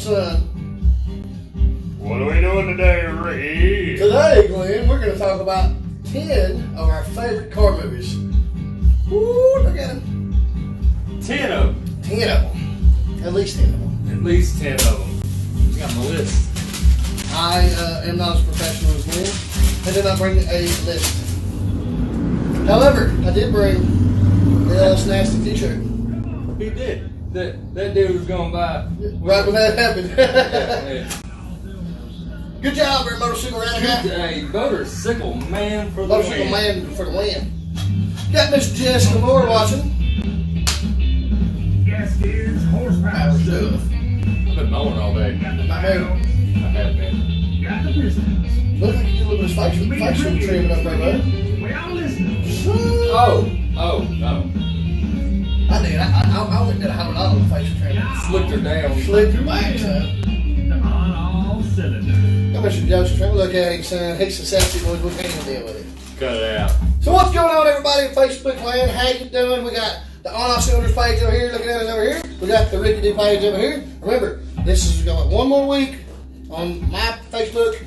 son. What are we doing today, Ricky? Today, Glenn, we're going to talk about 10 of our favorite car movies. Woo, look at them. 10 of them. 10 of them. At least 10 of them. At least 10 of them. I got my list. I am not as professional as Glenn. I did not bring a list. However, I did bring the LS Nasty t-shirt. He did. That dude was going by. Right when that happened. Yeah. Good job, there, motorcycle rider guy. Hey, motorcycle man for the Motorcycle win. man for the win. Got Miss Jessica Moore watching. Gas gears, horsepower stuff. I've been mowing all day. Got the My barrel, I have been. got the business. Look like you did a little bit of facial trimming up there, bud. We all listening. Oh, no. I did. I went and did $100 facial trimming. Slicked her down. Slipped your back, son. On all cylinders. Got Mr. Joseph. Look at him, son. He's so sexy, boys. We can't even deal with it. Cut it out. So what's going on, everybody in Facebook land? How you doing? We got the On Our Cylinders page over here, looking at us over here. We got the Ricky D page over here. Remember, this is going one more week on my Facebook,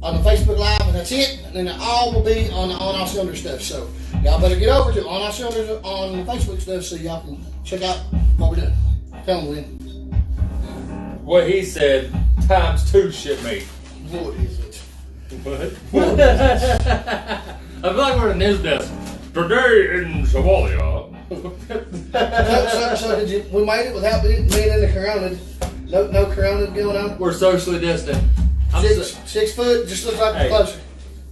on the Facebook Live, and that's it. And then it all will be on the On Our Cylinders stuff. So y'all better get over to On Our Cylinders on the Facebook stuff so y'all can check out what we're doing. Tell them, Lynn. What he said, ×2 shipmate. What is it? What? I feel like we're in his desk. Today in Somalia. So we made it without being in the corona. No corona going on. We're socially distant. 6 foot, just looks like we're closer.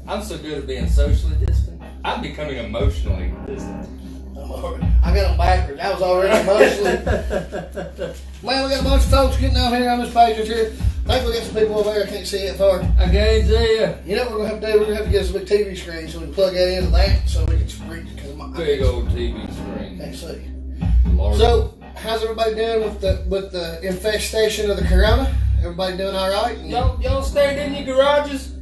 I'm so good at being socially distant. I'm becoming emotionally distant. I got them backwards. I was already emotionally. Man, we got a bunch of folks getting down here on this page right here. I think we got some people over there. I can't see it far. I can't see you. You know what we're going to have to do? We're going to have to get us a big TV screen so we can plug that into that so we can read it. Big old TV screen. Can't see. Lord. So, how's everybody doing with the infestation of the corona? Everybody doing all right? Y'all staying in your garages?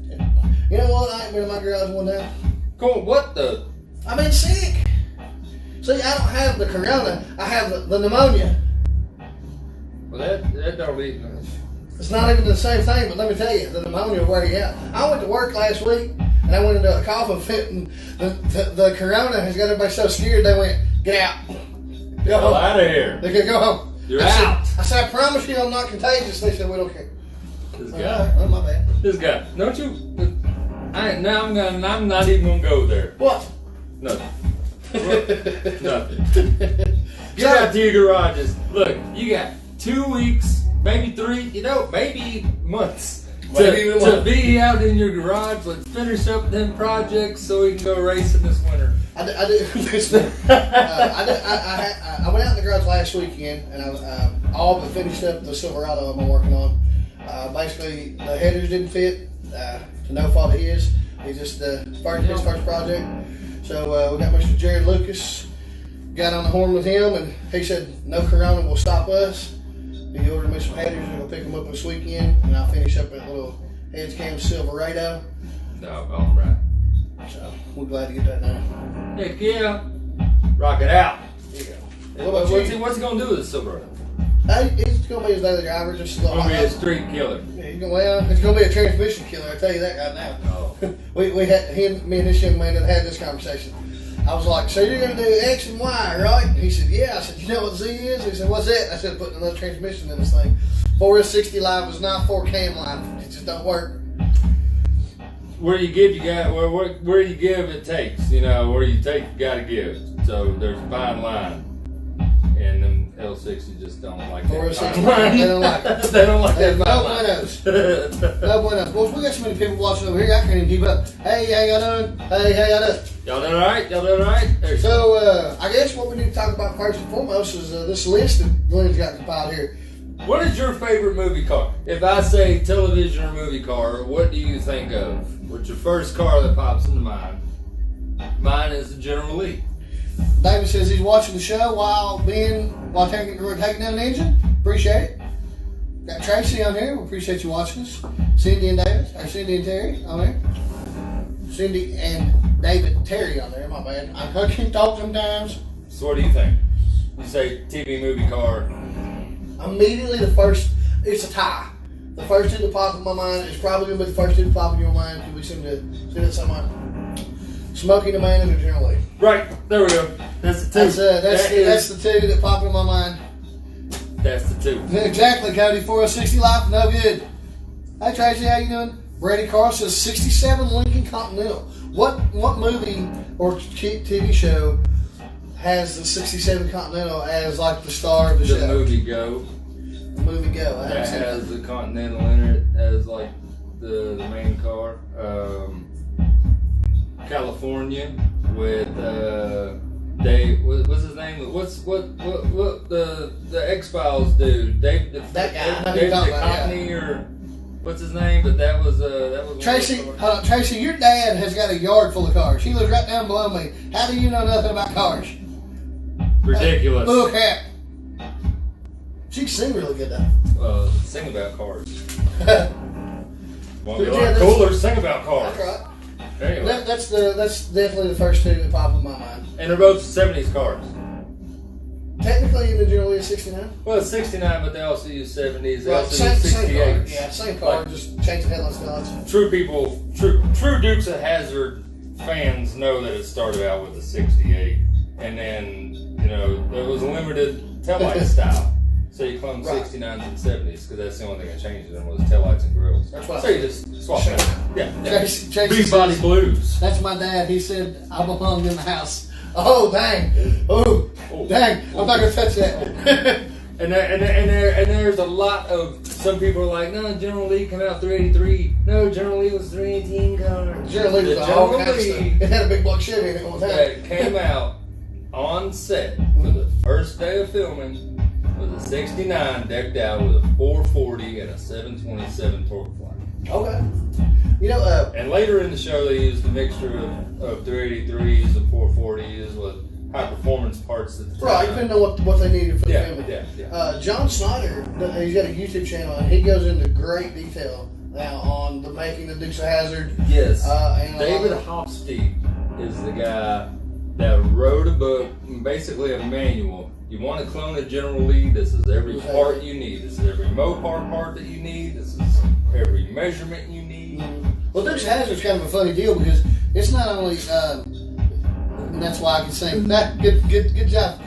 You know what? I ain't been in my garage one time. Cool. What the? I've been sick. See, I don't have the corona. I have the pneumonia. Well, that don't even. It's not even the same thing, but let me tell you, the pneumonia will wear you out. I went to work last week, and I went into a coughing fit, and the corona has got everybody so scared, they went, get out. Go home. Out of here. They could go home. You're out. I said, I promise you I'm not contagious. They said, we don't care. This All guy. right, oh, my bad. This guy. Don't you? I'm not even gonna go there. What? Nothing. Nothing. Get out to your garages. Look, you got 2 weeks, maybe 3, maybe months to be out in your garage. Let's finish up them projects so we can go racing this winter. I went out in the garage last weekend, and I all but finished up the Silverado I've been working on. Basically, the headers didn't fit, to no fault of his. He just his first project. So we got Mr. Jared Lucas, got on the horn with him, and he said no corona will stop us. He ordered me some headers, and we'll pick them up this weekend, and I'll finish up that little heads cam Silverado. No, all right. So we're glad to get that done. Heck yeah. Rock it out. There you go. What's he gonna do with the Silverado? He's going to be his daily driver, just a little Gonna be a hot. street killer. It's going to be a transmission killer, I tell you that right now. Oh. Me and this young man had this conversation. I was like, so you're going to do X and Y, right? He said, yeah. I said, you know what Z is? He said, what's that? I said, putting another transmission in this thing. 4S60 live is not 4cam live. It just don't work. Where you give, you got where you give, it takes. Where you take, you gotta give. So there's a fine line. And them L60 just don't like that. 4S60, they don't like it. They don't like that. No buenos. No buenos. Well, we got so many people watching over here, I can't even keep up. Hey, how y'all doing? Hey, how y'all doing? Y'all doing alright? Y'all doing alright? So, I guess what we need to talk about first and foremost is this list that Glenn's got compiled here. What is your favorite movie car? If I say television or movie car, what do you think of? What's your first car that pops into mind? Mine is the General Lee. David says he's watching the show while taking down the engine. Appreciate it. Got Tracy on here. We appreciate you watching us. Cindy and Terry on there. Cindy and David Terry on there. My bad. I can't talk sometimes. So what do you think? You say TV movie car. Immediately the first it's a tie. The first two that pop in my mind is probably going to be the first two that pop in your mind because we seem to do it somewhere. Smokey the Man and the General Lee. Right, there we go. That's the two. That's the two that pop in my mind. That's the two. Exactly, Cody. 4060 Life, no good. Hey Tracy, how you doing? Brady Carl says 67 Lincoln Continental. What movie or TV show has the 67 Continental as like the star of the show? The movie Go. The movie Go. That has the Continental in it as like the main car. California with Dave. What's his name? What the X-Files dude? Dave Duchovny or what's his name? But that was Tracy. Hold on, Tracy. Your dad has got a yard full of cars. He lives right down below me. How do you know nothing about cars? Ridiculous. Look at. She can sing really good though. Sing about cars. Want to be Yeah, a lot cooler? Sing about cars. That's right. Anyway. That's definitely the first two that pop in my mind. And they're both 70s cars. Technically, the General Lee is 69. Well, it's 69, but they also use 70s. They Right, also use 68s. Yeah, same car, just change the headlights to lights. True Dukes of Hazzard fans know that it started out with a 68, and then it was a limited taillight style. So you clone 69s and 70s because that's the only thing that changed them was taillights and grills. That's right. So you just swap it out. Yeah. Tracy Big body blues. That's my dad. He said I belong in the house. Oh dang! Oh dang! I'm not gonna touch that. and there's a lot of some people are like, no, General Lee came out 383. No, General Lee was 318 car. General Lee was all kinds of stuff. It had a big block Chevy in it one time. That came out on set for the first day of filming. With a 69 decked out with a 440 and a 727 torque fly. Okay. And later in the show, they used a mixture of 383s and 440s with high performance parts at the time. Right, depending on what they needed for the film. Yeah. John Snyder, he's got a YouTube channel, and he goes into great detail now on the making the Dukes of Hazzard. Yes. And David Hofstedt is the guy that wrote a book, basically a manual. You want to clone a General Lee, this is every part you need. This is every Mopar part that you need. This is every measurement you need. Well, Dukes of Hazzard is kind of a funny deal because it's not only, and that's why I can sing. Good job.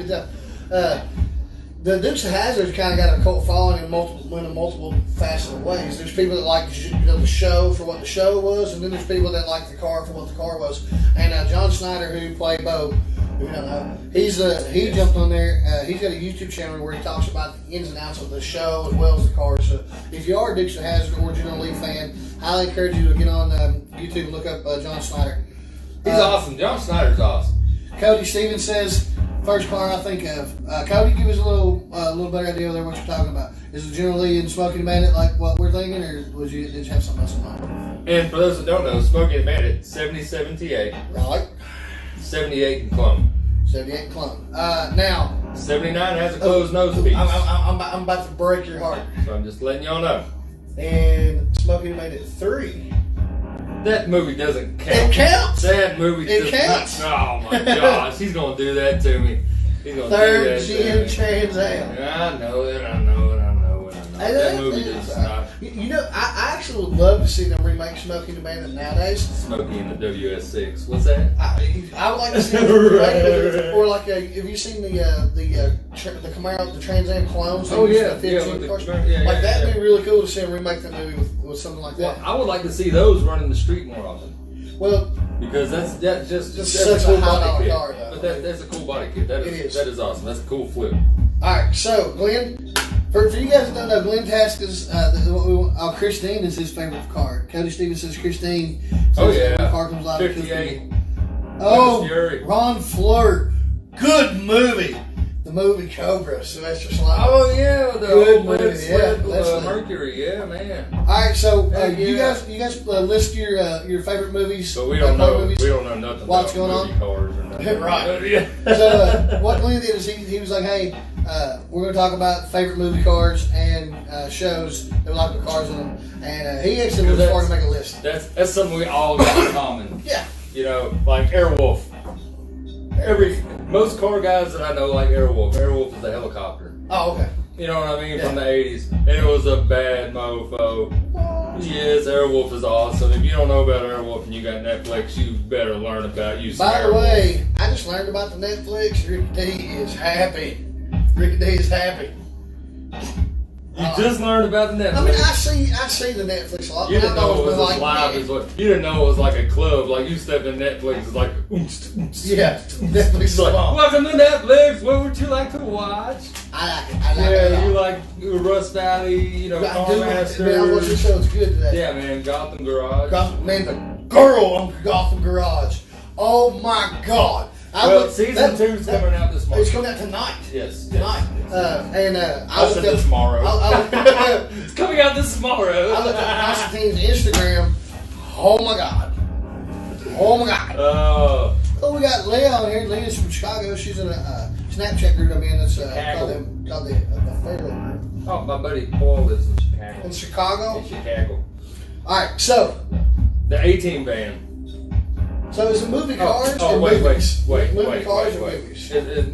The Dukes of Hazzard kind of got a cult following in multiple faceted ways. There's people that like the show for what the show was, and then there's people that like the car for what the car was. And John Snyder, who played Bo, who we don't know, he jumped on there. He's got a YouTube channel where he talks about the ins and outs of the show as well as the car. So if you are a Dukes of Hazzard or General Lee fan, highly encourage you to get on YouTube and look up John Snyder. He's awesome. John Snyder's awesome. Cody Stevens says, first car I think of. Cody, give us a little better idea there what you're talking about. Is it General Lee and Smokey the Bandit like what we're thinking, or did you have something else in mind? And for those that don't know, Smokey the Bandit, 77 TA. Right. 78 in clone. 78 clone. Now. 79 has a closed nose piece. I'm about to break your heart. So I'm just letting y'all know. And Smokey the Bandit 3. That movie doesn't count. It counts. That movie counts. Oh my gosh, he's gonna do that to me. He's gonna Third do that to me. Trans Am. I know it. That movie does not. I actually would love to see them remake Smokey the Bandit nowadays. Smokey in the WS6. What's that? I would like to see them remake it, or like have you seen the Camaro, the Trans Am clones? Oh yeah, like that'd be really cool to see them remake that movie with something like that. Well, I would like to see those running the street more often. Well, because that's just such a cool a high body kit. car, though. But that's a cool body kit. That is awesome. That's a cool flip. All right, so Glenn, for you guys that don't know, Glenn Tasca's Christine is his favorite car. Cody Stevens says Christine. Oh yeah, car comes out 58. Oh, Ron Flirt, good movie. The movie Cobra, Sylvester Stallone. Oh yeah, the good movie. Mercury. Yeah, man. All right, so you guys list your favorite movies. But we don't know. We don't know nothing what's about going movie on. Cars or nothing. Right. Yeah. So what Glenn did is he was like, hey, we're going to talk about favorite movie cars and shows that we like the cars in them, and he actually was part to make a list. That's something we all got in common. Yeah. You know, like Airwolf. Most car guys that I know like Airwolf. Airwolf is a helicopter. Oh, okay. You know what I mean? From the 80s. And it was a bad mofo. Yes, Airwolf is awesome. If you don't know about Airwolf and you got Netflix, you better learn about you. By the way, I just learned about the Netflix. Ricky D is happy. Ricky D is happy. You just learned about the Netflix. I mean, I see the Netflix a lot. You didn't know it was like, as live as what. You didn't know it was like a club. Like you step in Netflix, it's like. Yeah, Netflix is like, long. welcome to Netflix. What would you like to watch? I like it. I like it. Yeah, you like Rust Valley, you know, Car Master. Man, I watched the show. It's good today. Yeah, man, Gotham Garage. Man, the girl on Gotham Garage. Oh my God. Season 2's coming out this month. It's coming out tonight. Yes. Tonight. I said this tomorrow. It's coming out this tomorrow. I looked at Constantine's Instagram. Oh my God. Oh my God. Oh, we got Leah on here. Leah's from Chicago. She's in a Snapchat group I'm in. It's called the Fairly Group. Oh, my buddy Paul lives in Chicago. In Chicago? In Chicago. Alright, so. The A-Team band. So is it movie cars or wait. movies? Movie cars or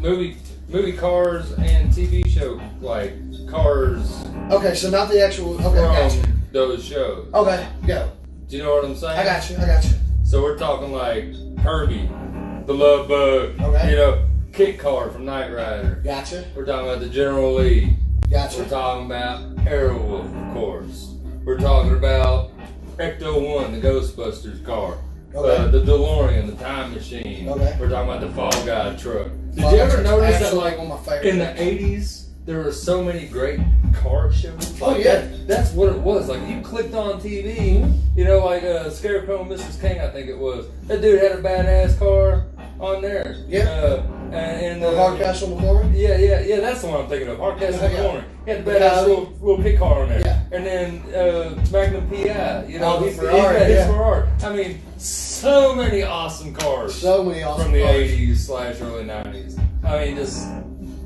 movies? Movie cars and TV show, like Cars. Okay, so not the actual. Okay, gotcha. Those shows. Okay, go. Do you know what I'm saying? I got you. So we're talking like Herbie, the Love Bug. Okay. You know, Kit Car from Knight Rider. Gotcha. We're talking about the General Lee. Gotcha. We're talking about Airwolf, of course. We're talking about Ecto-1, the Ghostbusters car. Okay. The DeLorean, the Time Machine. Okay. We're talking about the Fall Guy truck. Did Fall you Guy ever truck's notice that, absolutely like, one of my favorite in the things. 80s, there were so many great car shows? Oh, Like, yeah. That's what it was. Like, you clicked on TV, you know, like Scarecrow and Mrs. King, I think it was. That dude had a badass car on there. Yeah. And Hardcastle McCormick? Yeah, that's the one I'm thinking of. Hardcastle Yeah. McCormick. He had the badass little pit car on there. Yeah. And then Magnum PI, you know, he Ferrari, had his yeah. Ferrari. I mean, so many awesome cars. So many awesome from the cars. 80s / early 90s. I mean, just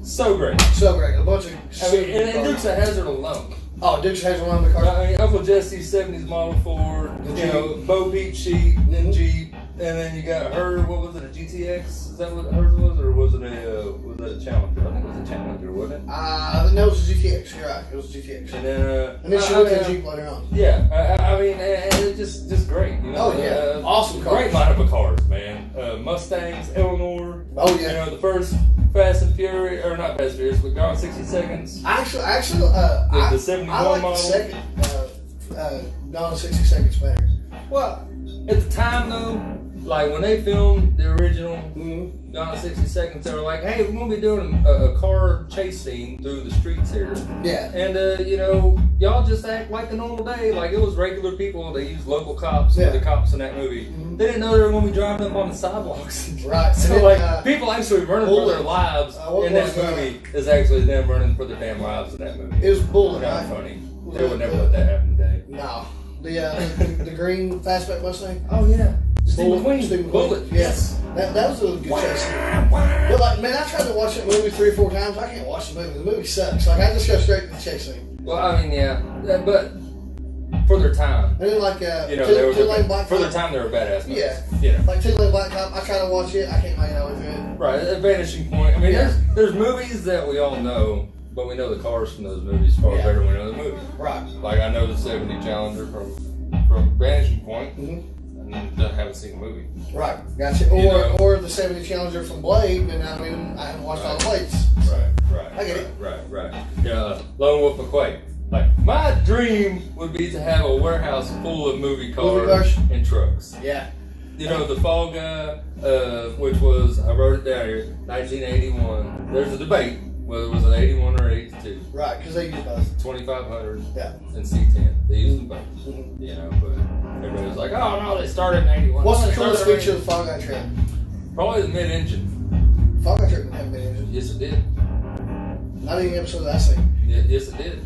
so great. So great. A bunch of. And Dukes of Hazzard alone. Oh, Dukes has one on the car. I mean, Uncle Jesse's 70s Model Ford, you know, Bo Peep sheet, and Jeep, and then you got her. What was it? A GTX? Is that what hers was, or was it a Challenger? I think it was a Challenger, wasn't it? No, it was a GTX. You're right. It was a GTX. And then she went to the Jeep later on. Yeah, I mean, and it's just great. You know, Oh yeah, awesome cars. Great lineup of cars, man. Mustangs, Eleanor. Oh yeah. You know, the first Fast and Furious, or not Fast and Furious, but Gone 60 Seconds. Actually, the 71 I like model. the second Gone 60 Seconds better. Well, at the time though, like when they filmed the original Gone 60 Seconds, they were like, "Hey, we're gonna be doing a car chase scene through the streets here." Yeah. And you know, y'all just act like a normal day, like it was regular people. They used local cops, Yeah. the cops in that movie. They didn't know they were gonna be driving up on the sidewalks. Right. So And like then, people actually running for their lives what in that was, movie is actually them running for their damn lives in that movie. It was Bullet. Kind of Right? funny. They would never let that happen today. No. The green fastback Mustang. Oh yeah. Steve Bullet. McQueen. Steve McQueen. Bullet. Yes. That was a good chase. But like, man, I tried to watch that movie 3 or 4 times. I can't watch the movie. The movie sucks. Like, I just go straight to the chase scene. Well, I mean, yeah, but for their time, And then like, you know, Two Lane Black for their Cop. time they were badass movies. Yeah. You know. Like 2 Lane Black Cop. I try to watch it. I can't make it over to it. Right, a vanishing point. I mean, Yeah. there's movies that we all know, but we know the cars from those movies far Yeah. better than we know the movie. Right. Like I know the 70 Challenger from Vanishing Point, Mm-hmm. and I haven't seen the movie. Right. Gotcha. Or the 70 Challenger from Blade, and I haven't watched all the Blades. Right. I get it. Right. Yeah, Lone Wolf McQuade. Like my dream would be to have a warehouse full of movie cars and trucks. Yeah. You know, the Fall Guy, which was, I wrote it down here, 1981. There's a debate whether it was an 81 or 82. Right, because they use both. 2500 Yeah. and C10. They use them both. Mhm. You know, but everybody was like, oh no, they started in 81. What's No, the they coolest started in feature of the Fall Guy truck? Probably the mid-engine. Fall Guy truck didn't have a mid-engine. Yes, it did. Not any episode that I seen. Yes, it did.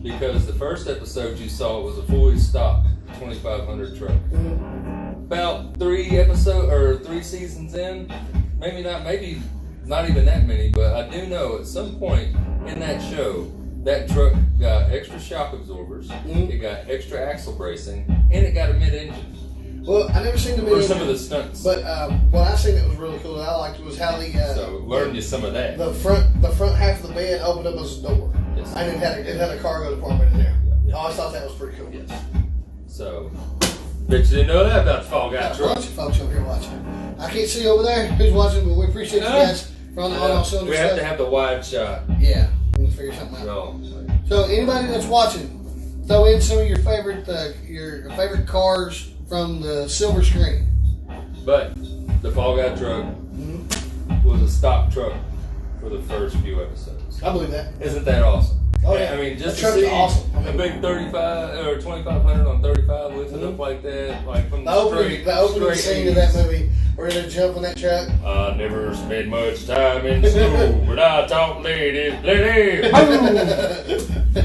Because the first episode you saw was a fully stocked 2500 truck. Mm-hmm. About 3 seasons in, maybe not even that many, but I do know at some point in that show, that truck got extra shock absorbers, it got extra axle bracing, and it got a mid-engine. Well, I never seen the For mid-engine. some of the stunts. But what I seen that was really cool that I liked was how the So learned you some of that. the front half of the bed opened up as a door. Yes. And it had a cargo department in there. Yeah. I always thought that was pretty cool. Yes. So, bet you didn't know that about the Fall Guy Got a truck. bunch of folks over here watching. I can't see over there who's watching, but we appreciate you guys for on our cylinder We stuff. have to have the wide shot. Yeah, we'll figure something out. So anybody that's watching, throw in some of your favorite cars from the silver screen. But the Fall Guy truck was a stock truck for the first few episodes. I believe that. Isn't that awesome? Oh yeah. I mean, just that to see awesome. a big 35 or 2500 on 35 lifted up like that, like from The opening scene of that movie where they jump on that truck. I never spent much time in school, but I taught ladies plenty.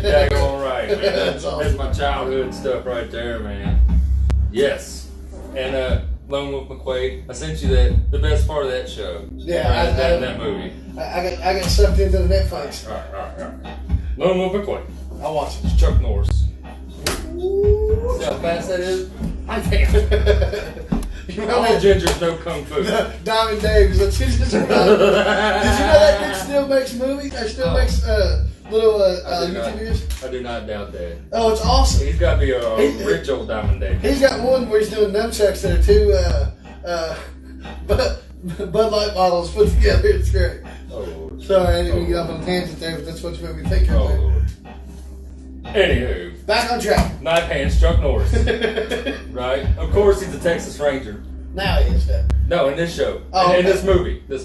Yeah, all right, man. That's awesome. That's my childhood stuff right there, man. Yes. And Lone Wolf McQuade, I sent you the best part of that show. Yeah, that movie. I got sucked into the Netflix. All right. Lone Wolf McQuade. I watch it. It's Chuck Norris. See how fast that is? I can't. All gingers know kung fu. Diamond Dave's. Did you know that dude still makes movies? Or still makes little YouTube videos? I do not doubt that. Oh, it's awesome. He's got to be a rich old Diamond Dave. He's got one where he's doing nunchucks that are two Bud Light bottles put together. It's great. Oh, Lord. Sorry, I didn't even get off on a tangent there, but that's what you made me think of. Oh, Lord. Anywho. Back on track. Knife Hands Chuck Norris. Right? Of course he's a Texas Ranger. Now he is that. No, in this show. Oh, in okay. this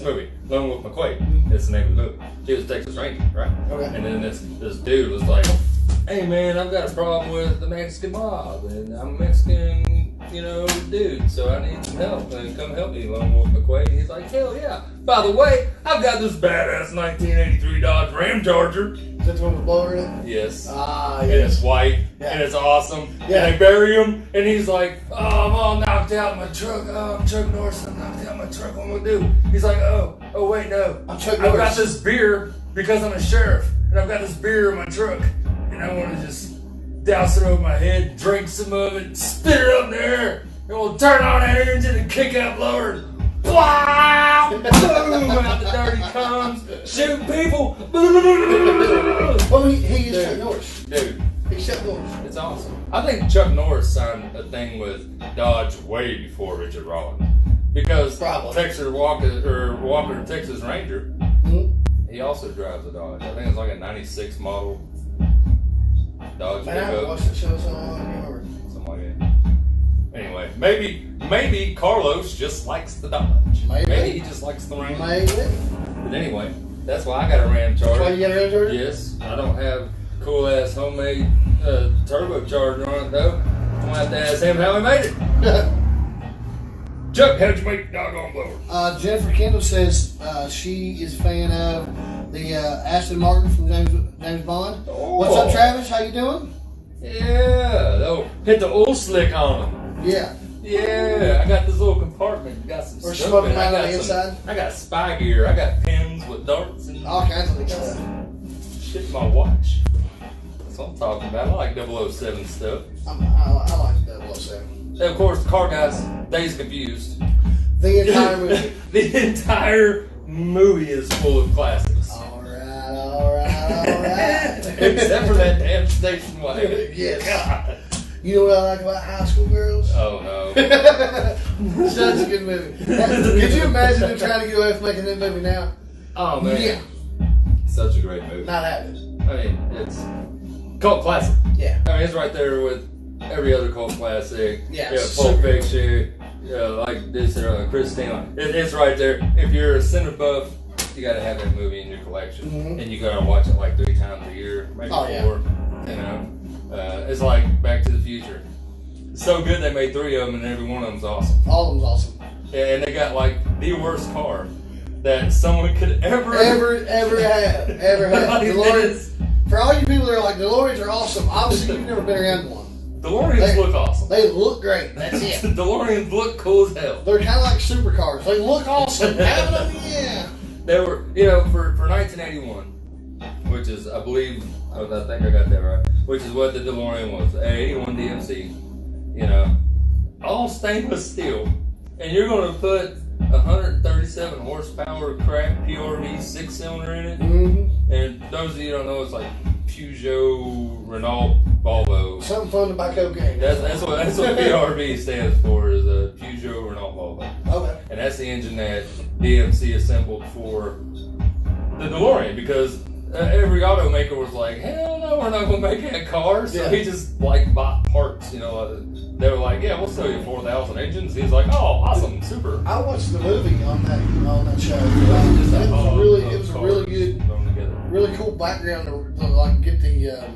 movie, Lone Wolf McQuade. That's the name of the movie. He was a Texas Ranger, right? Okay. And then this dude was like, hey man, I've got a problem with the Mexican mob, and I'm a Mexican, dude, so I need some help, and come help me, Lone Wolf McQuade. And he's like, hell yeah. By the way, I've got this badass 1983 Dodge Ram Charger. Is that the one with the blower in it? Yes. Ah, And yes. it's white, Yeah. and it's awesome. Yeah. And they bury him, and he's like, oh, I'm all knocked out in my truck. Oh, I'm Chuck Norris, I'm knocked out in my truck. What am I gonna do? He's like, oh, wait, no. I'm Chuck I've got Norris. this beer because I'm a sheriff, and I've got this beer in my truck, and I want to just douse it over my head, drink some of it, spit it up in the air, and we'll turn on that engine and kick that blower. Blah! Boom! Out the dirty comes, shooting people. Well, he is Chuck Norris. Dude. He's Chuck Norris. It's awesome. I think Chuck Norris signed a thing with Dodge way before Richard Rollins. Because Probably. Texas Walker Texas Ranger, Mm-hmm. he also drives a Dodge. I think it's like a 96 model Dodge Man, I haven't pickup. watched the show so long, I can't remember. Something like that. Anyway, maybe Carlos just likes the Dodge. Maybe. he just likes the Ram. Maybe. But anyway, that's why I got a Ram Charger. That's why you got a Ram Charger? Yes, I don't have cool ass homemade turbocharger on it though. I'm gonna have to ask him how he made it. Chuck, how'd you make the doggone blower? Jennifer Kendall says she is a fan of the Aston Martin from James Bond. Oh. What's up, Travis? How you doing? Yeah, they'll hit the oil slick on him. Yeah. Yeah, I got this little compartment. Got some We're stuff smoking in it. I out on got the inside. I got spy gear. I got pins with darts and All kinds of things. shit in my watch. That's what I'm talking about. I like 007 stuff. I like 007. And of course, the car guys, Days Confused. The entire movie. The entire movie is full of classics. All right. Except for that damn station wagon. Yes. God. You know what I like about High School Girls? Oh no. Such a good movie. Could you imagine them trying to get away from making that movie now? Oh man. Yeah. Such a great movie. Not happening. I mean, it's cult classic. Yeah. I mean, it's right there with every other cult classic. Yeah, Pulp super. Fiction. Like this, Christine. It's right there. If you're a cinebuff, you gotta have that movie in your collection, and you gotta watch it like 3 times a year, maybe 4. You know, it's like Back to the Future. It's so good they made 3 of them, and every one of them's awesome. All of them's awesome. And they got like the worst car that someone could ever Ever have. Like DeLoreans. For all you people that are like, DeLoreans are awesome. Obviously, you've never been around one. DeLoreans look awesome. They look great. That's it. DeLoreans look cool as hell. They're kind of like supercars. They look awesome. Have them, yeah. They were, for 1981, which is, I believe, I think I got that right, which is what the DeLorean was, a 81 DMC, all stainless steel, and you're going to put 137 horsepower crack PRV 6-cylinder in it, Mm-hmm. and those of you who don't know, it's like Peugeot, Renault, Volvo. Something fun to buy cocaine. That's what PRV stands for, is a Peugeot, Renault, Volvo. Okay. And that's the engine that DMC assembled for the DeLorean, because every automaker was like, hell no, we're not going to make that car. So he just like bought parts, you know. They were like, yeah, we'll sell you 4,000 engines. He's like, oh, awesome, super. I watched the movie on that show. It was a really good, really cool background to like get the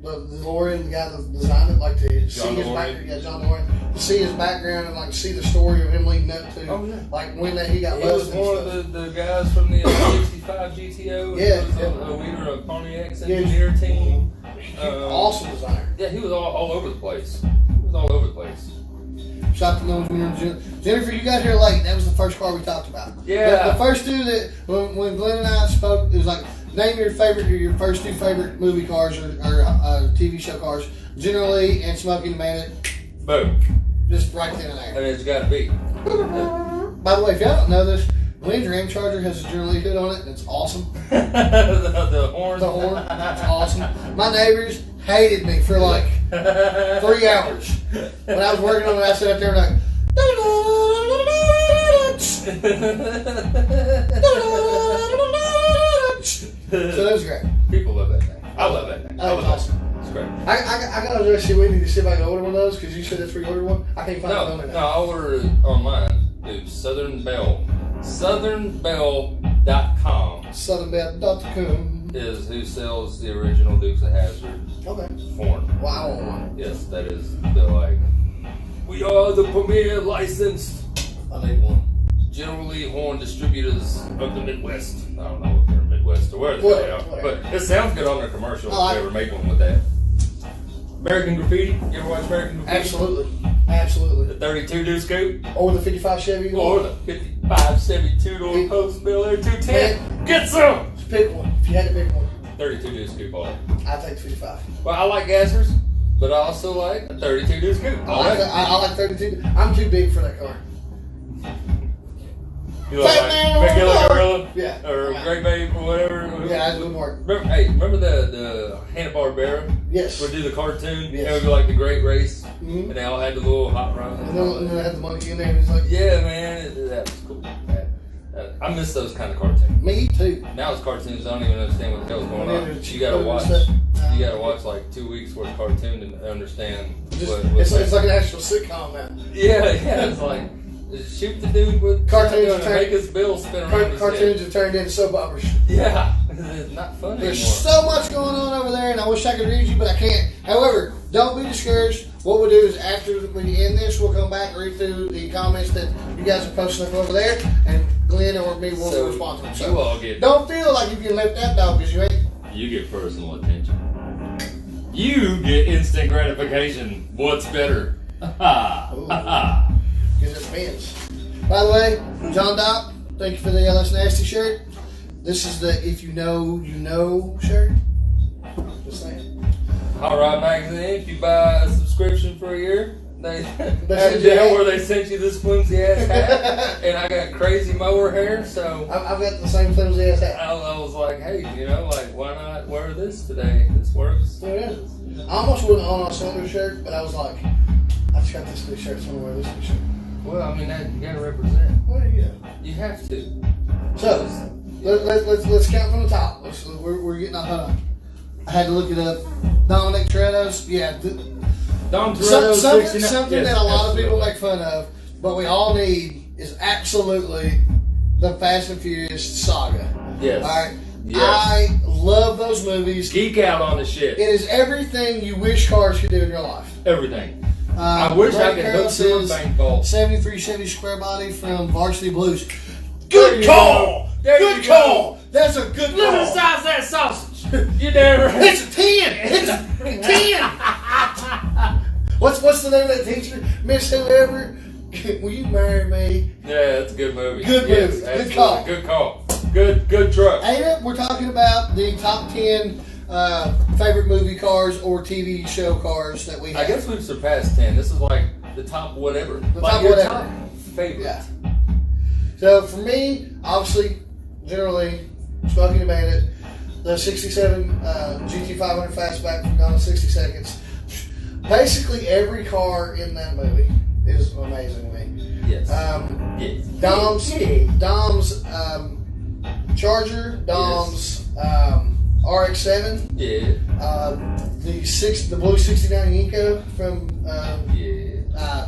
DeLorean, the guy that designed it, like to see his background. Yeah, John DeLorean. To see his background and like see the story of him leading up to, like when he got busted. He was one of the guys from the 65 GTO. Yeah, he was a leader of Pontiac's engineer team. Awesome designer. Yeah, he was all over the place. Shot the nose when Jennifer, you got here late. That was the first car we talked about. Yeah. The first two that when Glenn and I spoke, it was like, name your first two favorite movie cars or TV show cars. Generally and Smokey and the Bandit. Boom. Just right then and there. And it's got to be. By the way, if y'all don't know this, Glenn's Ram Charger has a Generally hood on it, and it's awesome. the horn. The horn. It's awesome. My neighbors hated me for like 3 hours. When I was working on it, I sat up there and so that was great. People love that thing. I love that thing. That was awesome. It's great. I gotta just see, we need to see if I can order one of those, because you said that's where you ordered one. I can't find it on there now. No, I ordered it online. Dude, Southern Bell. SouthernBell.com. SouthernBell.com is who sells the original Dukes of Hazzard horn. Well, I want one. Yes, that is. They're like, we are the premier licensed I need one. Generally horn distributors of the Midwest. I don't know if they're Midwest or where they are, but it sounds good on their commercial if they ever make one with that. American Graffiti. You ever watch American Graffiti? Absolutely. The 32 Deuce Coupe. Or the 55 Chevy. Or the 55 Chevy 2-door post Bel Air 210. Get some! Just pick one. If you had to pick one. 32 Deuce Coupe all. I'd take the 55. Well, I like gassers, but I also like a 32 Deuce Coupe. I like 32. I'm too big for that car. You look like McGillis Gorilla? Yeah. Or Great Babe or whatever? Yeah, that wouldn't work. Remember the Hanna-Barbera? Yes. Would do the cartoon? Yes. It would be like the Great Race. Mm-hmm. And they all had the little hot rods. And then I had the monkey in there and it's like... Yeah, man. That was cool. I miss those kind of cartoons. Me too. Now it's cartoons, I don't even understand what the hell's going on. You gotta watch like 2 weeks worth of cartoon to understand it's like an actual sitcom now. Yeah, it's like shoot the dude with cartoons and make his bill spin around. Cartoons have turned into soap operas. Yeah, it's not fun There's anymore. so much going on over there, and I wish I could read you, but I can't. However, don't be discouraged. What we'll do is after we end this, we'll come back and read through the comments that you guys are posting up over there, and Glenn or me will respond to them. So you all don't feel like you can lift that dog because you ain't. You get personal attention. You get instant gratification. What's better? Because it depends. By the way, John Dopp, thank you for the LS Nasty shirt. This is the If You Know, You Know shirt. Just saying. All right, magazine. If you buy a subscription for a year, they had a deal where they sent you this flimsy ass hat, and I got crazy mower hair, so I've got the same flimsy ass hat. I was like, hey, why not wear this today? This works. Yeah. I almost wouldn't own a cylinder shirt, but I was like, I just got this new shirt, so I'm gonna wear this new shirt. Well, I mean, you gotta represent. Well, yeah. You have to. So let's count from the top. We're getting off. I had to look it up. Dominic Toretto's, yeah. Dom Toretto's something that a lot of people make fun of, but we all need is absolutely the Fast and Furious saga. Yes. All right. Yes. I love those movies. Geek out on the shit. It is everything you wish cars could do in your life. Everything. I wish I could hook to a bank vault. 73 Chevy Square Body from Varsity Blues. Good call. Good call. That's a good call. Look at the size of that sausage. You damn right. It's a 10. It's a 10. What's the name of that teacher? Miss Whoever. Will you marry me? Yeah, that's a good movie. Good movie. Good call. Good call. Good truck. And we're talking about the top 10 favorite movie cars or TV show cars that we have. I guess we've surpassed 10. This is like the top whatever. The top whatever. Top favorite. Yeah. So for me, obviously, generally, Smokey the Bandit. the 67 GT500 Fastback from Gone in 60 Seconds. Basically, every car in that movie is amazing to me. Yes. Dom's Charger, Dom's RX-7. Yeah. The blue 69 Eco from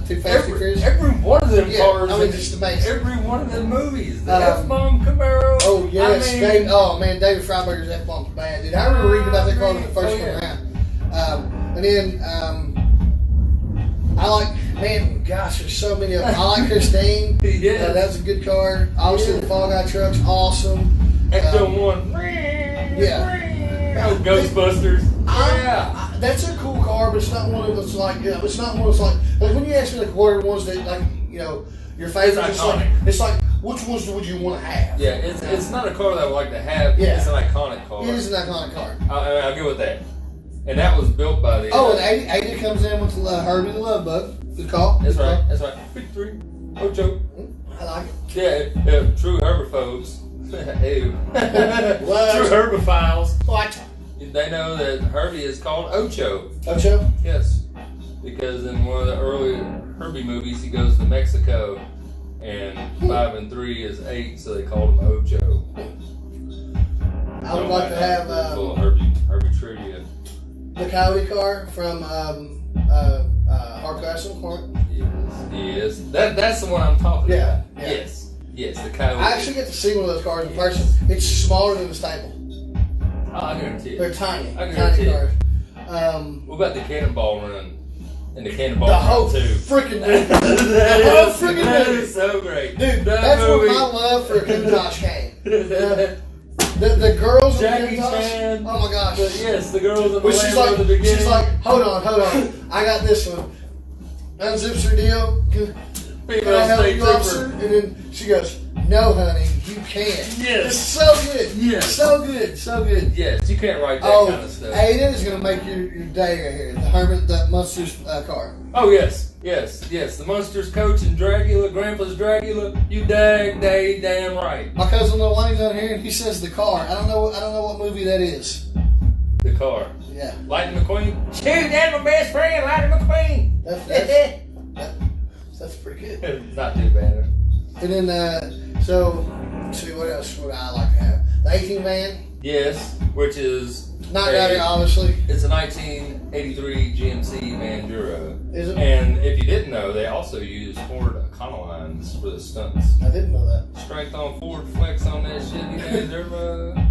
Too Fast Too Furious. Every one of them cars. I mean, just amazing. Every one of them movies. The F-Bomb Camaro. Oh yes, I mean, David Freiberger's F-Bomb's bad, dude. I remember reading about that car when it first came around. And then I like, man, gosh, there's so many of them. I like Christine. Yeah. That was a good car. Obviously, the Fall Guy truck's awesome. X01. Oh, Ghostbusters. That's a cool car, but it's not one of those like, it's not one of those like when you ask me like what are ones that like, your favorite, it's like which ones would you want to have? Yeah, it's not a car that I would like to have. Yeah. It's an iconic car. It is an iconic car. I'll go with that. And that was built by the. Oh, and 80 comes in with Herbie the Love Bug. Good call. That's right. That's right. 53. Ocho. I like it. Yeah, true herbophobes. Ew. True herbophiles. What? They know that Herbie is called Ocho. Ocho? Yes. Because in one of the early Herbie movies, he goes to Mexico, and 5 and 3 is 8, so they called him Ocho. I would like to have Herbie trivia. The Coyote car from Hard Castle Corn. Yes. That's the one I'm talking about. Yeah. Yes, the Coyote. I actually get to see one of those cars in person. It's smaller than the stable. Oh, I guarantee it. They're tiny. I guarantee cars. What about the Cannonball Run? And the Cannonball The Run whole too. freaking movie. The whole freaking That movie. is so great. Dude, that that's movie. where my love for Kintosh came. The girls in Jackie Kintosh. Chan. Oh my gosh. Yes, the girls in the But she's Lambo at the beginning. she's like, hold on. I got this one. Unzips her deal. Can I help you, officer? And then she goes, no, honey, you can't. Yes. It's so good. Yes. So good. Yes, you can't write that kind of stuff. Aiden is going to make your day right here. The Munsters car. Oh, yes. The Munsters coach and Dracula, Grandpa's Dracula, you damn right. My cousin Lil Wayne's on here and he says the car. I don't know what movie that is. The car. Yeah. Lightning McQueen. Shoot, that's my best friend, Lightning McQueen. That's pretty good. Not too bad. And then, so, let's see, what else would I like to have? The 18 van. Yes, which is... Not Rowdy, obviously. It's a 1983 GMC Mandura. Is it? And if you didn't know, they also use Ford Econolines for the stunts. I didn't know that. Strength on Ford, flex on that shit. You know, they're...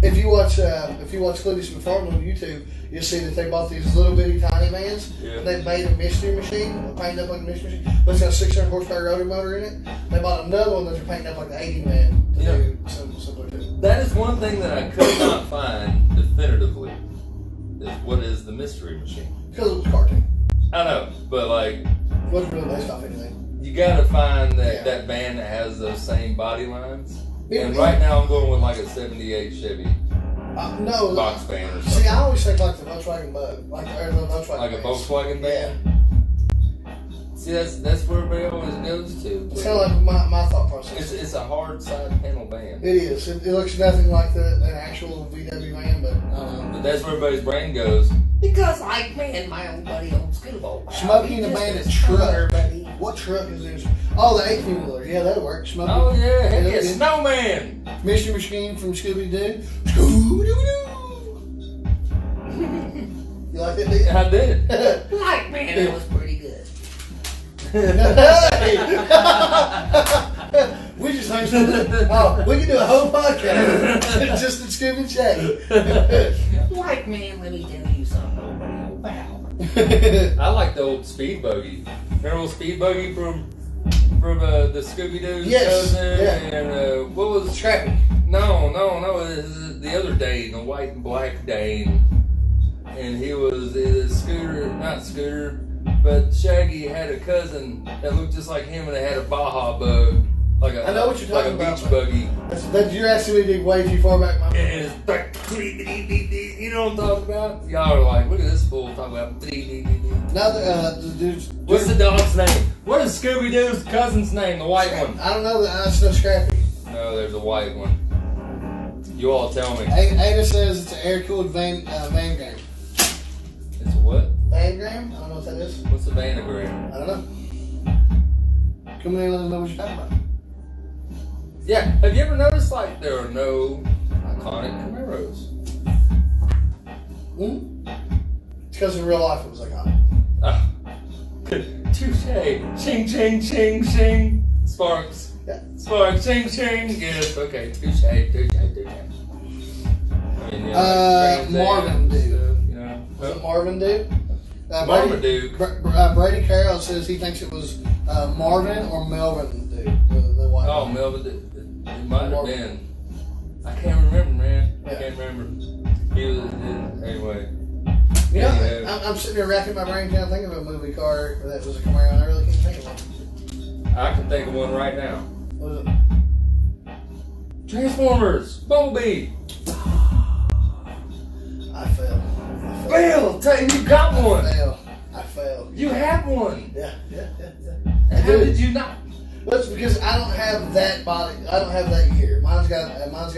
If you watch Clintus McFarland on YouTube, you'll see that they bought these little bitty tiny vans. Yeah. And they made a mystery machine, painted up like a mystery machine, but it's got a 600 horsepower rotary motor in it. They bought another one that's painted up like the 80 van to do something similar to it. That is one thing that I could not find definitively. Is what is the mystery machine? Because it was a cartoon. I know, but like... It wasn't really based off anything. You gotta find that van that has those same body lines. Yeah, and right now I'm going with like a 78 Chevy no, box van or something. See, I always think like the Volkswagen Bug, like the Volkswagen. Like a Volkswagen van? Yeah. See, that's where everybody always goes to. It's kind of like my thought process. It's a hard side panel van. It is. It looks nothing like an actual VW van, but I don't know. But that's where everybody's brain goes. Because my old buddy on Scooterbowl. Smokey and the Bandit truck. What truck is this? Oh, the 18-wheeler. Yeah, that'll work. Smokey. Oh, yeah. Heck yeah, Snowman. Mystery Machine from Scooby-Doo. Scooby-Doo. You like that, dude? I did. Like, man, that was pretty good. We just hosted. Oh, we can do a whole podcast just in Scooby and Shaggy. Like, man, let me tell you something, old pal. I like the old speed buggy. Remember old speed buggy from the Scooby-Doo Yes. cousin? Yeah. And what was Scrappy? No. It was the other Dane, the white and black Dane, and he was not Scooter, but Shaggy had a cousin that looked just like him, and they had a Baja bug, like a I know what you're talking about, beach buggy. You're asking me to dig way too far back, my man. And it's like, you know what I'm talking about? Y'all are like, look at this fool talking about. Now the dude's. What's the dog's name? What is Scooby-Doo's cousin's name? The white one. I don't know. I just know Scrappy. No, there's a white one. You all tell me. Ada says it's an air-cooled van game. It's a what? Vangram? I don't know what that is. What's a vanagram? I don't know. Come in and let us know what you're talking about. Yeah. Have you ever noticed like there are no iconic Camaros? It's because in real life it was iconic. Touche. Ching, ching, ching, ching. Sparks. Yeah. Sparks. Ching, ching. Good. Okay. Touche. I mean, Marvin dude. Stuff, you know. Was it Marvin dude? Marvin dude. Brady Carroll says he thinks it was Marvin or Melvin dude. The white Oh, one. Melvin dude. It might have been. I can't remember, man. I can't remember. He was, anyway. You know, I'm sitting there racking my brain trying to think of a movie car that was a Camaro, and I really can't think of one. I can think of one right now. What is it? Transformers. Bumblebee. I failed. Fail. Tell you got one. I failed. You have one. Yeah. How did you not? Well, it's because I don't have that body. I don't have that year. Mine's got a name. Mine's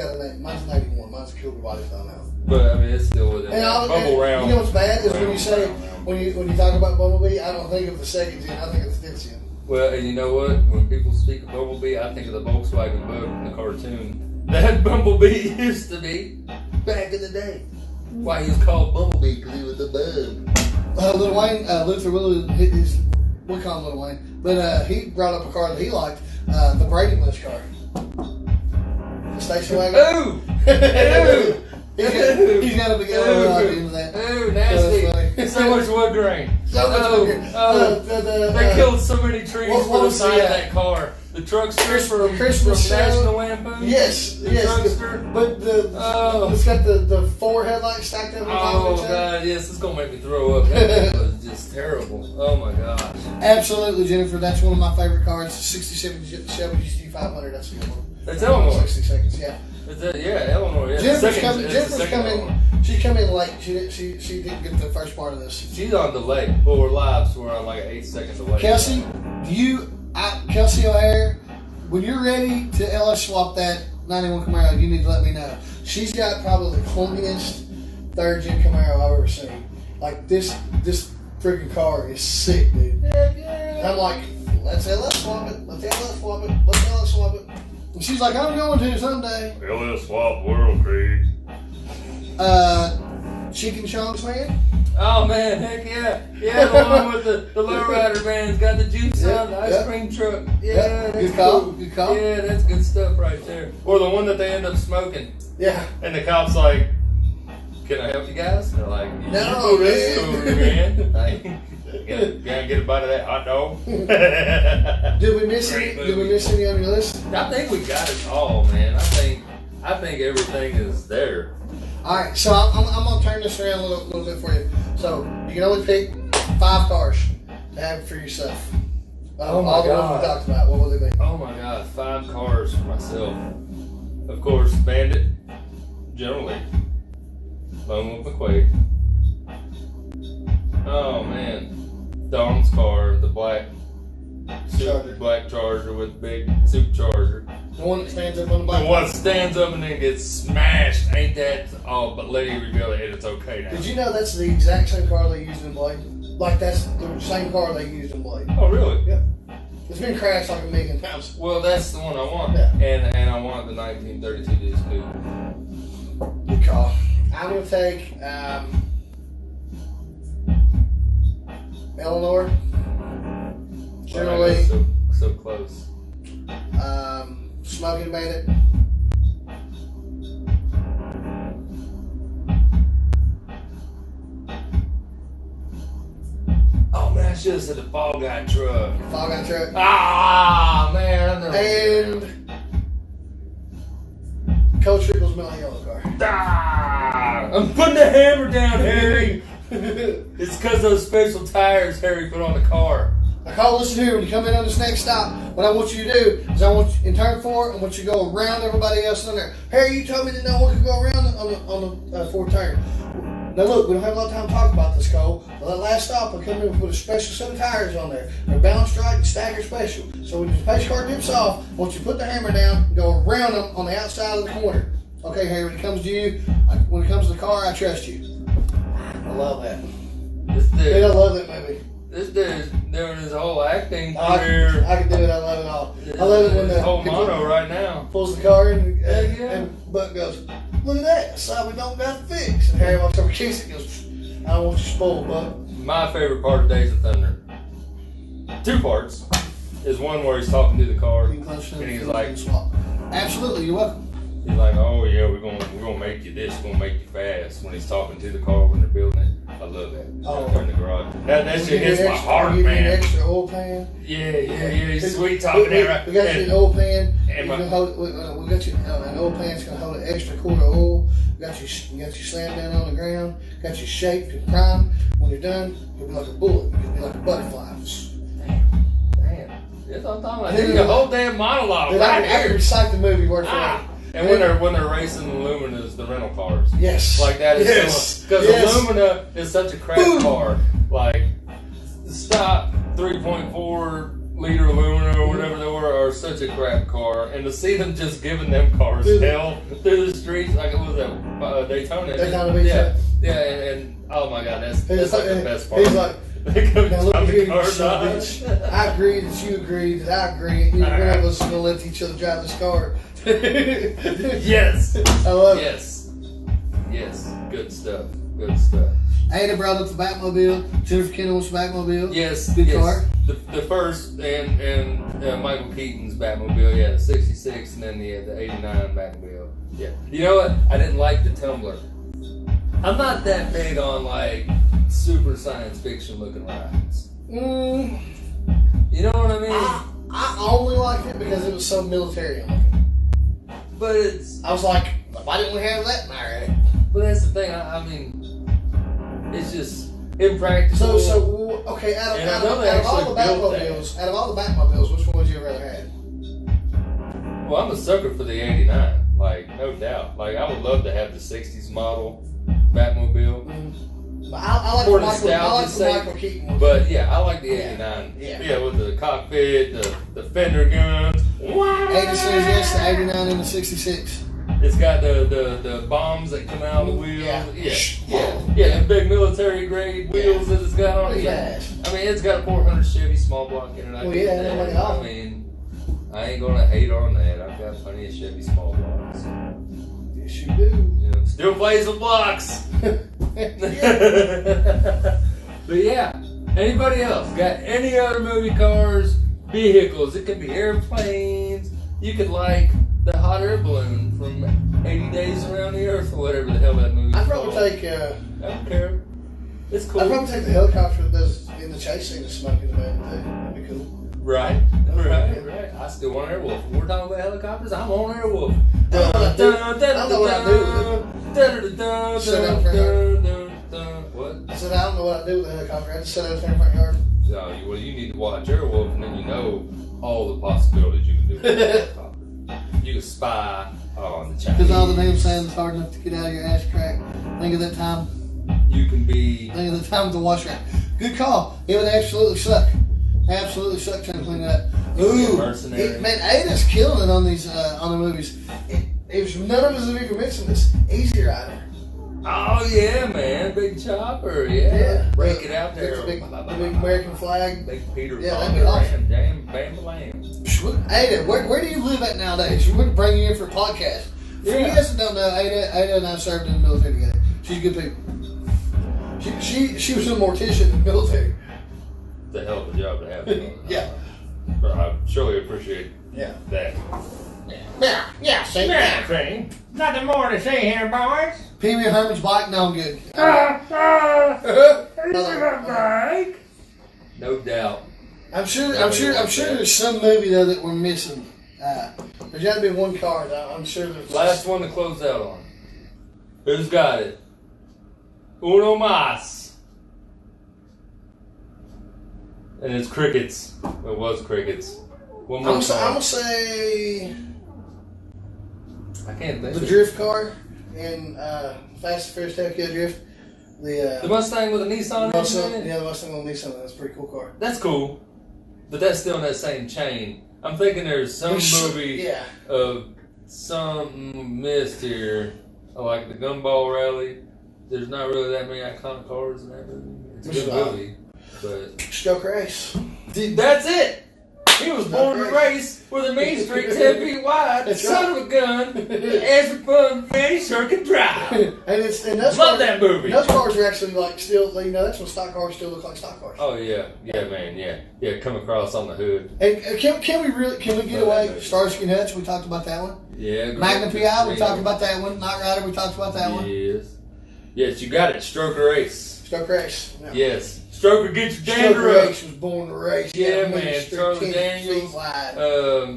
an 81. Mine's a cooler body style now. But I mean, it's still within And bubble round. You know what's bad is when you say round. when you talk about Bumblebee, I don't think of the second gen. I think of the fifth gen. Well, and you know what? When people speak of Bumblebee, I think of the Volkswagen Bug in the cartoon. That Bumblebee used to be back in the day. Why he was called Bumblebee? Because he was the bug. Lil Wayne, Luther Willis, we call him Lil Wayne, but he brought up a car that he liked, the Brady Bunch car. The station wagon. Ooh! Ooh! He's got a big elbow into that. Ooh, nasty. So much wood grain. So much wood grain. They killed so many trees what for the was side the, of that car. The truckster from Christmas show. National Lampoon. Yes. The truckster. But it's got the four headlights stacked up on top Oh of each other. God, yes, it's gonna make me throw up. That was just terrible. Oh my gosh. Absolutely, Jennifer. That's one of my favorite cars. 67 Chevy GT500. That's a good one. That's Eleanor. 60 seconds. Yeah. Yeah, Eleanor. Yeah. Jennifer's Jennifer's coming. She's coming late. She didn't get the first part of this. She's on delay. Well, we're live, so we're on like an 8-second delay. Kelsey, Kelsey O'Hare, when you're ready to LS swap that 91 Camaro, you need to let me know. She's got probably the clunkiest third gen Camaro I've ever seen. Like this freaking car is sick, dude. I'm like, let's LS swap it. Let's LS swap it. Let's LS swap it. And she's like, I'm going to someday. LS Swap World, Craig. Chicken Chunks, man. Oh man, heck yeah. Yeah, the one with the lowrider man's got the juice on the ice cream truck. Yeah, that's Good call. cool. Good call. Yeah, that's good stuff right there. Or the one that they end up smoking. Yeah. And the cop's like, can I help you guys? And they're like, No, man. Like, can I get a bite of that hot dog? Did we miss any on your list? I think we got it all, man. I think everything is there. All right, so I'm gonna turn this around a little bit for you. So you can only pick 5 cars to have for yourself. Oh my all the God. ones we talked about. What will they be? Oh my God, 5 cars for myself. Of course, Bandit, generally. Lone Wolf McQuaid. Oh man, Dom's car, the black Charger with big supercharger. The one that stands up on the The bike. one that stands up and then gets smashed. Ain't that all? But Lady revealed it. It's okay now. Did you know that's the exact same car they used in Blade? Like that's the same car they used in Blade. Oh really? Yeah. It's been crashed like 1,000,000 times. Well, that's the one I want. Yeah. And I want the 1932 disc too. Good call. I'm gonna take Eleanor. Generally, so close. Smoking Bandit. Oh man, I should have said the Fall Guy truck. Fall Guy truck. Ah man, I never. And Coach Rickles Melon Yellow car. Ah, I'm putting the hammer down, Harry. It's because those special tires Harry put on the car. I call listen here when you come in on this next stop. What I want you to do is I want you in turn 4. I want you to go around everybody else in there. Harry, you told me that no one could go around on the 4th turn. Now look, we don't have a lot of time to talk about this, Cole. Well, that last stop, I come in and put a special set of tires on there. They're balance strike and stagger special. So when the pace car dips off, I want you to put the hammer down and go around them on the outside of the corner. Okay, Harry, when it comes to you, when it comes to the car, I trust you. I love that. This Dude, I dude, love that movie. this dude's doing his whole acting I career. can do it. I love it all. I love it when His whole the motto right now. pulls the car in Yeah. and Buck goes, look at that, that's how we don't got to fix. And Harry walks over, kicks it, and goes, I don't want you spoiled, Buck. My favorite part of Days of Thunder, 2 parts, is one where he's talking to the car, and he's like, Absolutely, you're welcome. he's like, oh yeah, we're gonna make you this, we're gonna make you fast. When he's talking to the car when they're building it, I love that. Out there in the garage, that shit hits my heart, Give you an man. extra oil pan. Yeah, he's sweet talking there. We got you an oil pan. And We got you an oil pan's gonna hold an extra quart of oil. We got you slammed down on the ground. Got you shaped and primed. When you're done, you'll be like a bullet. You'll be like a butterfly. Damn, that's what I'm talking about. Dude, the whole damn monologue Dude, right I can here. recite the movie word for word. And when they're racing Lumina's, the rental cars. Yes. Like that is yes. because yes. Lumina is such a crap Boom. car. Like stop 3.4 liter Lumina or whatever they were are such a crap car, and to see them just giving them cars hell through the streets like it was at Daytona. Daytona Beach. Yeah, and oh my god, that's like the best part. He's like, They come now look down at the here, you car son of a side. bitch. I agree that you agree that I agree. One of us is gonna let each other drive this car. Yes. I love it. Yes. Good stuff. Good stuff. Ada brought up the Batmobile. Jennifer Kendall's Batmobile. Yes. Good yes. car. The first and Michael Keaton's Batmobile. Yeah, the '66 and then the '89 Batmobile. Yeah. You know what? I didn't like the Tumbler. I'm not that big on like super science fiction looking rides. You know what I mean? I only liked it because it was so military looking. But it's. I was like, why didn't we have that in our But that's the thing. I mean, it's just impractical. So okay, out of all the Batmobiles, which one would you have rather had? Well, I'm a sucker for the '89, like no doubt. Like I would love to have the '60s model Batmobile. But I like For the nostalgia's sake. Michael Keaton one. But yeah, I like the '89. Yeah. With the cockpit, the fender gun. 86, yes, the 89 and the 66. It's got the bombs that come out of the wheels. Yeah. The big military grade wheels that it's got on it. Yes. I mean, it's got a 400 Chevy small block in it. I mean, I ain't gonna hate on that. I've got plenty of Chevy small blocks. Yes, you do. Still plays with blocks. But yeah, anybody else got any other movie cars, vehicles? It could be airplanes. You could like the hot air balloon from 80 Days Around the Earth or whatever the hell that movie is. I'd probably take. I don't care. It's cool. I'd probably take the helicopter that does in the chase scene, the smoking about it. That'd be cool. Right. I still want Airwolf. When we're talking about helicopters, I'm on Airwolf. I don't know what I do with it. What? I said, I don't know what I do with the helicopter. I just set it out there in the front yard. No, well, you need to watch Airwolf, and then you know all the possibilities you can do with a helicopter. You can spy on the Chinese. Because all the damn sand's hard enough to get out of your ass crack. Think of that time. You can be. Think of the time with the wash rack. Good call. It would absolutely suck. Absolutely suck trying to clean it up. Ooh, mercenary. Man, Ada's killing it on these on the movies. If none of us have even mentioned this, Easy Rider. Oh yeah, man, big chopper, yeah. Break it out there. The big American flag. Big Peter. Yeah, that'd be awesome. Damn, bam, bam. Ada, where do you live at nowadays? We would bring you in for a podcast. For you guys that don't know, Ada and I served in the military together. She's good people. She was a mortician in the military. It's a hell of a job to have. Yeah. But I surely appreciate that. Yeah, same thing. Nothing more to say here, boys. Pee Wee Herman's bike, no, I'm good. Bike. No doubt. I'm sure there's some movie though that we're missing. There's got to be one card. I'm sure there's. Last one to close out on. Who's got it? Uno mas. And it's crickets. It was crickets. One more I'm time. gonna say I can't think. the drift car in Fast and Furious Tokyo Drift. The Mustang with a Nissan engine in it? Yeah, the Mustang with Nissan. That's a pretty cool car. That's cool. But that's still in that same chain. I'm thinking there's some movie of something missed here. Like the Gumball Rally. There's not really that many iconic cars in that movie. It's a good movie, but Stoker Ace. Dude, that's it. He was born to race with a main street 10 feet wide. That's son of a gun. As for fun, man, he sure can drive. and those Love cars, that movie. Those cars are actually like still, that's when stock cars still look like stock cars. Oh yeah, man, yeah. Come across on the hood. And can we get away? Starsky and Hutch, we talked about that one. Yeah. Magnum PI, we talked about that one. Knight Rider, we talked about that one. Yes, you got it. Stroker Ace. Stoker Ace. Yeah. Yes. Stroker, get your dander Stoker up. Ace was born to race. Yeah, man. Charles 10 Daniels. feet wide.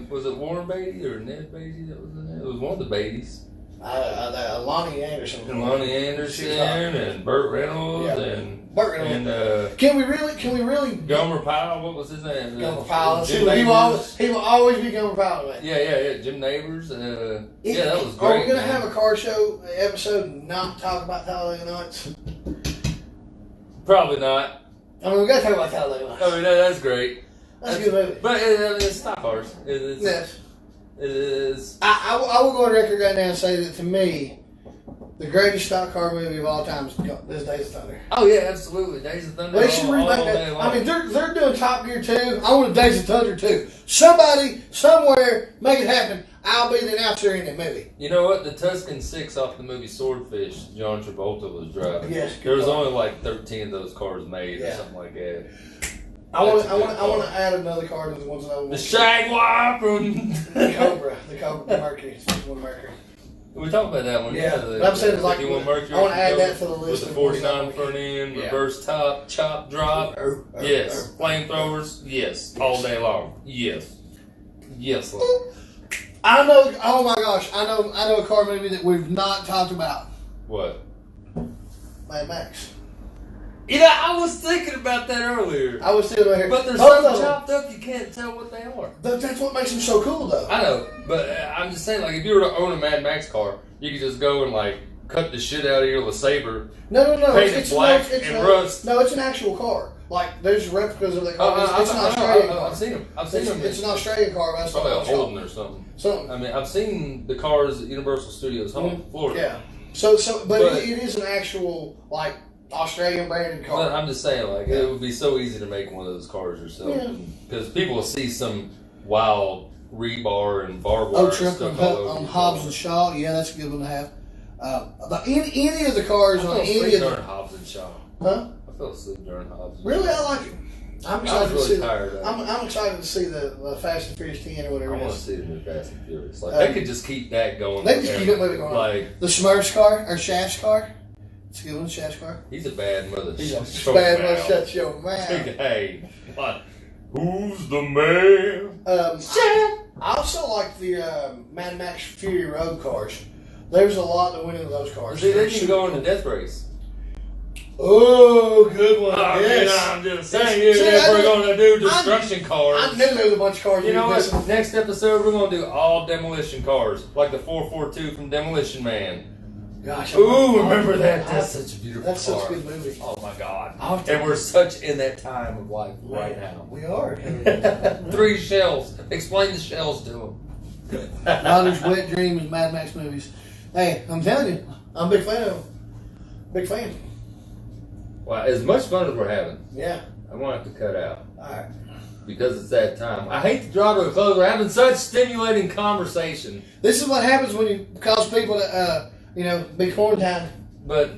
Was it Warren Beatty or Ned Beatty that was in there? It was one of the Beattys. Lonnie Anderson. And Lonnie Anderson and Burt Reynolds and Burt Reynolds. And Can we really? Gomer Pyle, what was his name? Gomer Pyle. Jim He will Neighbors. always be Gomer Pyle, man. Yeah. Jim Neighbors. Yeah, that was great. Are we gonna have a car show episode and not talk about Talladega Nights? Probably not. I mean, we gotta talk about Talladega Nights. I mean, that's great. That's a good movie. But it's stock cars. Yes. It is. I will go on record right now and say that to me, the greatest stock car movie of all time is Days of Thunder. Oh yeah, absolutely. Days of Thunder. They should remake that. I mean, they're doing Top Gear 2. I want a Days of Thunder 2. Somebody, somewhere, make it happen. I'll be the announcer in that movie. You know what? The Tuscan 6 off the movie Swordfish, John Travolta was driving. Yes. There was only like 13 of those cars made or something like that. I want to add another car to the ones that I want. The Shagwar from The Cobra, the Mercury, one Mercury. We talked about that one. Yeah, The, but I'm saying it's like Mercury. I want to add that to the list. With the 49 front end, reverse top, chop, drop. Yes. Flamethrowers. Yes. All day long. Yes. Yes. Lord. I know. Oh my gosh! I know a car movie that we've not talked about. What? Mad Max. You know, I was thinking about that earlier. I was sitting right here. But they're so chopped up, you can't tell what they are. That's what makes them so cool, though. I know, but I'm just saying, like, if you were to own a Mad Max car, you could just go and like cut the shit out of your LeSabre. No. Paint it black and rust. No, it's an actual car. Like, there's replicas of the car. It's an Australian car. I've seen them. It's an Australian car. That's probably a Holden or something. I mean, I've seen the cars at Universal Studios Home, Florida. Yeah. But it is an actual, like, Australian branded car. But I'm just saying, like, it would be so easy to make one of those cars yourself. Because people will see some wild rebar and barbed wire stuff all over on Hobbs and Shaw. Yeah, that's a good one to have. But any of the cars on any of the Hobbs and Shaw. Huh? I fell asleep during Hobbs. Really, I like it. I'm excited really to see. Tired I'm excited to see the Fast and Furious 10 or whatever. I want to see the new Fast and Furious. Like they could just keep that going. They just keep that movie going. Like the Smurfs car or Shaft's car. It's a good one, Shaft's car. He's a bad mother. He's a bad mother. Shut your mouth. Hey, what? Who's the man? I also like the Mad Max Fury Road cars. There's a lot that went into those cars. See, they can go into Death Race. Oh, good one. Yes. I'm just saying, if we're going to do destruction cars. I knew there was a bunch of cars. You know what? Next episode, we're going to do all demolition cars, like the 442 from Demolition Man. Gosh. Ooh, remember that? That's such a beautiful car. That's such a good movie. Oh, my God. And we're such in that time of life right now. We are. 3 shells. Explain the shells to them. Ronald's wet dream is Mad Max movies. Hey, I'm telling you, I'm a big fan of them. Big fan. Well, as much fun as we're having, yeah, I'm going to have to cut out. All right. Because it's that time. I hate to draw to a close. We're having such stimulating conversation. This is what happens when you cause people to, be quarantined. But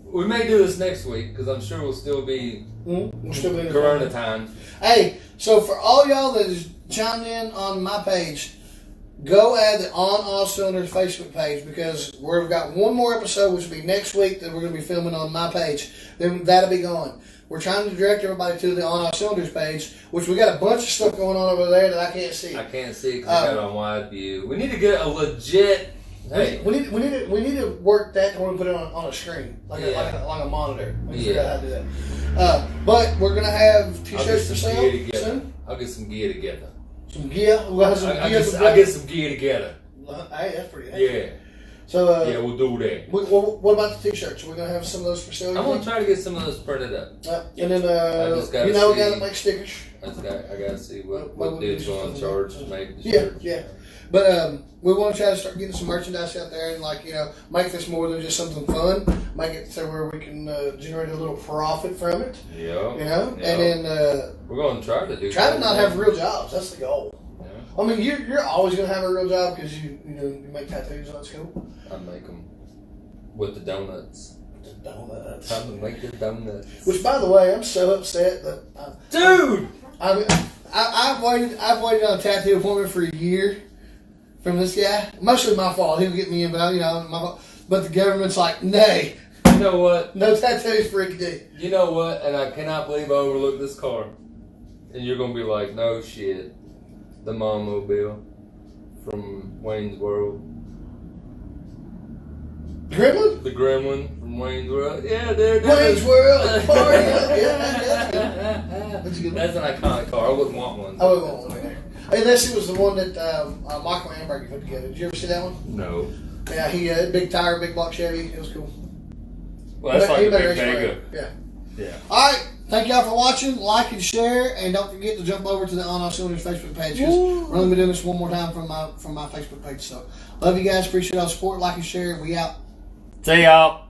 we may do this next week because I'm sure we'll still be in Corona time. Hey, so for all y'all that is chimed in on my page, go add the On All Cylinders Facebook page because we've got one more episode, which will be next week, that we're going to be filming on my page. Then that'll be going. We're trying to direct everybody to the On All Cylinders page, which we got a bunch of stuff going on over there that I can't see. I can't see because I got it on wide view. We need to get a legit. Hey, we need to work that and we're gonna put it on a screen like a monitor. We need to figure out how to do that. But we're gonna have t-shirts for sale soon. I'll get some gear together. Some gear. We'll have some gear. I'll get some gear together. Hey, that's pretty. Yeah. So yeah, we'll do that. What about the T-shirts? We're gonna have some of those for sale. I'm gonna try to get some of those printed up. And then a guy that makes stickers. I gotta see what dude's going to charge to make the Yeah, shirts. yeah. But we want to try to start getting some merchandise out there and make this more than just something fun. Make it so where we can generate a little profit from it. Yeah. And then we're gonna try to do. Try to not have real jobs. That's the goal. Yeah. I mean, you're always gonna have a real job because you make tattoos. That's cool. I make them with the donuts. Donuts. Time to make the donuts. Which, by the way, I'm so upset that dude. I've waited on a tattoo appointment for a year from this guy. Mostly my fault. He'll get me in, but my fault. But the government's like, nay. You know what? No tattoos for Ricky D. You know what? And I cannot believe I overlooked this car. And you're gonna be like, no shit. The Mom-mobile from Wayne's World. Gremlin? The Gremlin from Wayne's World. Yeah, dude. Wayne's World. Party. That's an iconic car. I wouldn't want one. I wouldn't want one either. Unless it was the one that Michael Amberg put together. Did you ever see that one? No. Yeah, he had big tire, big block Chevy. It was cool. Well, that's like a big Vega. Yeah. All right. Thank y'all for watching. Like and share, and don't forget to jump over to the Unfiltered Facebook page because we're going to be doing this one more time from my Facebook page. So, love you guys. Appreciate all the support. Like and share. We out. See y'all.